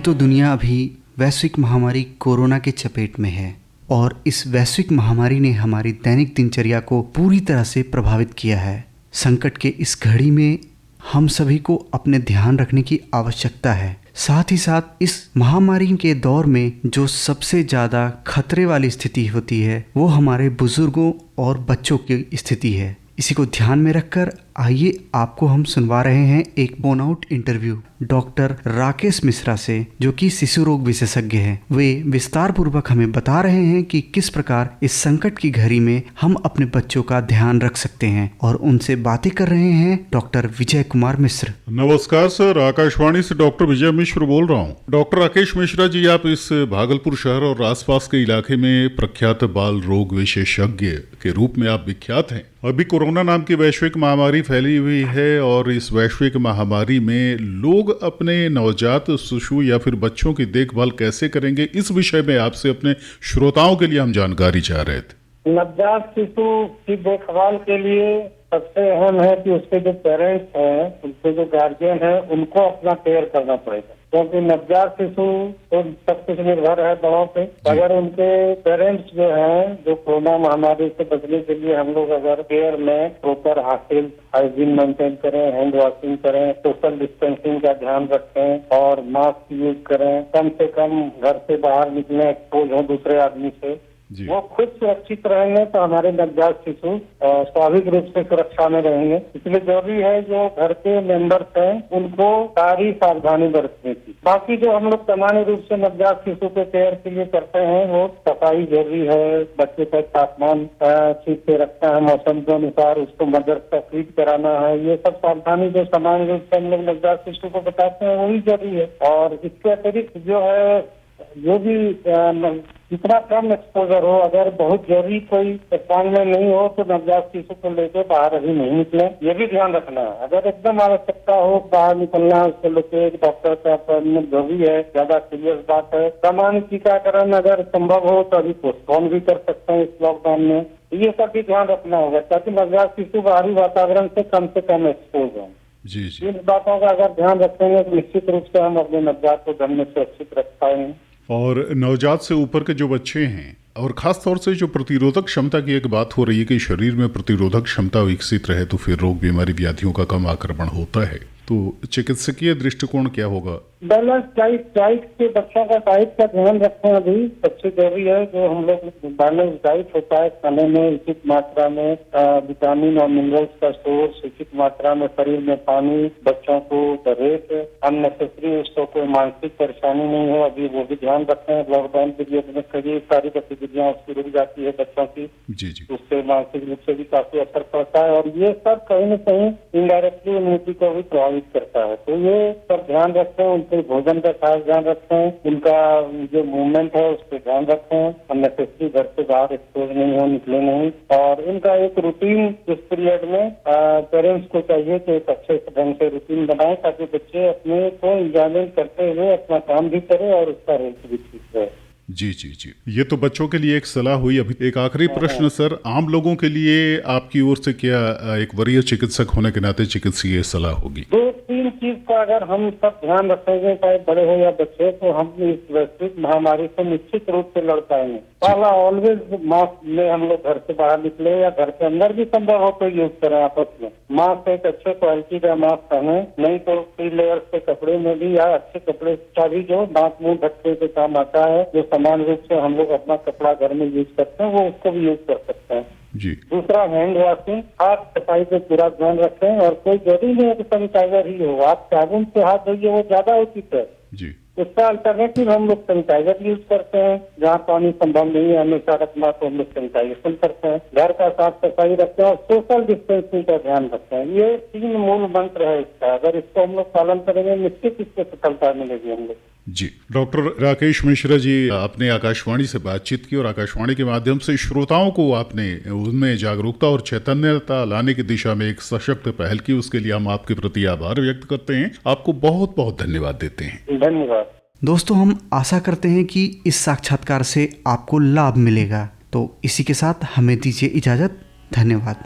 तो दुनिया अभी वैश्विक महामारी कोरोना के चपेट में है और इस वैश्विक महामारी ने हमारी दैनिक दिनचर्या को पूरी तरह से प्रभावित किया है। संकट के इस घड़ी में हम सभी को अपने ध्यान रखने की आवश्यकता है। साथ ही साथ इस महामारी के दौर में जो सबसे ज़्यादा खतरे वाली स्थिति होती है वो हमारे बुजुर्गों और बच्चों की स्थिति है। इसी को ध्यान में रखकर आइए आपको हम सुनवा रहे हैं एक phone out interview doctor Rakesh Mishra से, जो कि शिशु रोग विशेषज्ञ हैं। वे विस्तार पूर्वक हमें बता रहे हैं कि किस प्रकार इस संकट की घड़ी में हम अपने बच्चों का ध्यान रख सकते हैं, और उनसे बातें कर रहे हैं डॉक्टर विजय कुमार मिश्र। नमस्कार सर, आकाशवाणी से डॉक्टर विजय मिश्र बोल रहा हूँ। डॉक्टर राकेश मिश्रा जी, आप इस भागलपुर शहर और आसपास के इलाके में प्रख्यात बाल रोग विशेषज्ञ के रूप में आप विख्यात हैं। अभी कोरोना नाम की वैश्विक महामारी फैली हुई है और इस वैश्विक महामारी में लोग अपने नवजात शिशु या फिर बच्चों की देखभाल कैसे करेंगे, इस विषय में आपसे अपने श्रोताओं के लिए हम जानकारी चाह रहे थे। नवजात शिशु की देखभाल के लिए सबसे अहम है कि उसके जो पेरेंट्स हैं, उसके जो गार्जियन हैं, उनको अपना केयर करना पड़ेगा, क्योंकि नवजात शिशु तो सब कुछ निर्भर है बड़ों पे। अगर उनके पेरेंट्स जो हैं, जो कोरोना महामारी से बचने के लिए हम लोग अगर केयर में प्रॉपर हाइजीन मेंटेन करें, हैंड वॉशिंग करें, सोशल डिस्टेंसिंग का ध्यान रखें और मास्क यूज करें, कम से कम घर से बाहर निकले, एक्सपोज हो दूसरे आदमी से, वो खुद सुरक्षित रहेंगे तो हमारे नवजात शिशु स्वाभाविक रूप से सुरक्षा में रहेंगे। इसलिए जरूरी है जो घर के मेंबर्स हैं उनको सारी सावधानी बरतने की। बाकी जो हम लोग सामान्य रूप से नवजात शिशु के केयर के लिए करते हैं, वो सफाई जरूरी है, बच्चे का तापमान ठीक से रखना है, मौसम के अनुसार उसको मदर का फीड कराना है, ये सब सावधानी जो सामान्य रूप से हम लोग नवजात शिशु को बताते हैं वही जरूरी है। और इसके अतिरिक्त जो है, जो भी जितना कम एक्सपोजर हो, अगर बहुत जरूरी कोई स्थान में नहीं हो तो नवजात शिशु को लेकर बाहर अभी नहीं निकले, ये भी ध्यान रखना है। अगर एकदम आवश्यकता हो बाहर निकलना है, उसको लेकर एक डॉक्टर का अपॉइंटमेंट जरूरी है, ज्यादा सीरियस बात है। सामान्य टीकाकरण अगर संभव हो तो अभी पोस्टपोन भी कर सकते हैं इस लॉकडाउन में। ये सब भी ध्यान रखना होगा ताकि नवजात शिशु बाहरी वातावरण से कम एक्सपोज हो। जी। इन बातों का अगर ध्यान रखेंगे तो निश्चित रूप से हम अपने नवजात को घर में सुरक्षित रख पाएंगे। और नवजात से ऊपर के जो बच्चे हैं, और खास तौर से जो प्रतिरोधक क्षमता की एक बात हो रही है कि शरीर में प्रतिरोधक क्षमता विकसित रहे तो फिर रोग बीमारी व्याधियों का कम आक्रमण होता है, तो चिकित्सकीय दृष्टिकोण क्या होगा? बैलेंस डाइट के बच्चों का डाइट का ध्यान रखना अभी सबसे जरूरी है। जो हम लोग बैलेंस डाइट होता है, खाने में उचित मात्रा में विटामिन और मिनरल्स का सोर्स, उचित मात्रा में शरीर में पानी, बच्चों को रेट अननेसेसरी उसको कोई मानसिक परेशानी नहीं हो, अभी वो भी ध्यान रखते हैं। लॉकडाउन के लिए अपने कई सारी गतिविधियां उसकी रुक जाती है बच्चों की, उससे मानसिक रूप से भी काफी असर पड़ता है और ये सब कहीं न कहीं इनडायरेक्टली इम्यूनिटी को भी प्रभावित करता है। तो ये सब ध्यान रखते हैं, उनके भोजन का खास ध्यान रखते हैं, उनका जो मूवमेंट है उस पर ध्यान रखते हैं, अननेसेसरी घर से बाहर एक्सपोज नहीं हो, निकले नहीं, और इनका एक रूटीन इस पीरियड में पेरेंट्स को चाहिए कि एक अच्छे ढंग से रूटीन बनाए ताकि बच्चे अपने को एंजॉयमेंट करते हुए अपना काम भी करे और उसका हेल्थ भी ठीक रहे। जी। ये तो बच्चों के लिए एक सलाह हुई। अभी एक आखिरी प्रश्न सर, आम लोगों के लिए आपकी ओर से क्या एक वरीय चिकित्सक होने के नाते चिकित्सीय सलाह होगी? 2-3 चीज का अगर हम सब ध्यान रखेंगे, चाहे बड़े हो या बच्चे, तो हम इस वैश्विक महामारी से निश्चित रूप से लड़ पाएंगे। पहला, ऑलवेज मास्क में हम लोग घर से बाहर निकले या घर के अंदर भी संभव हो तो यूज करें आपस में। मास्क एक अच्छे क्वालिटी का मास्क पहने, नहीं तो 3 लेयर्स के कपड़े में भी, या अच्छे कपड़े का भी जो नाक मुंह ढकने के काम आता है, जो समान रूप से हम लोग अपना कपड़ा घर में यूज करते हैं, वो उसको भी यूज कर सकते हैं। जी। दूसरा, हैंड वॉशिंग, हाथ सफाई पे पूरा ध्यान रखें और कोई जरूरी नहीं है कि सैनिटाइजर ही हो, आप साबुन से हाथ धोइए, वो ज्यादा उचित है। जी। इसका अल्टरनेटिव हम लोग सैनिटाइजर यूज करते हैं, जहाँ पानी संभव नहीं है हमेशा रखना तो हम लोग सैनिटाइजेशन करते हैं। घर का साफ सफाई रखते हैं और सोशल डिस्टेंसिंग का ध्यान रखते हैं। ये 3 मूल मंत्र है इसका, अगर इसको हम लोग पालन करेंगे निश्चित इससे सफलता मिलेगी हम लोग। जी। डॉक्टर राकेश मिश्रा जी, आपने आकाशवाणी से बातचीत की और आकाशवाणी के माध्यम से श्रोताओं को आपने उनमें जागरूकता और चैतन्यता लाने की दिशा में एक सशक्त पहल की, उसके लिए हम आपके प्रति आभार व्यक्त करते हैं। आपको बहुत बहुत धन्यवाद देते हैं। धन्यवाद। दोस्तों, हम आशा करते हैं कि इस साक्षात्कार से आपको लाभ मिलेगा। तो इसी के साथ हमें दीजिए इजाजत। धन्यवाद।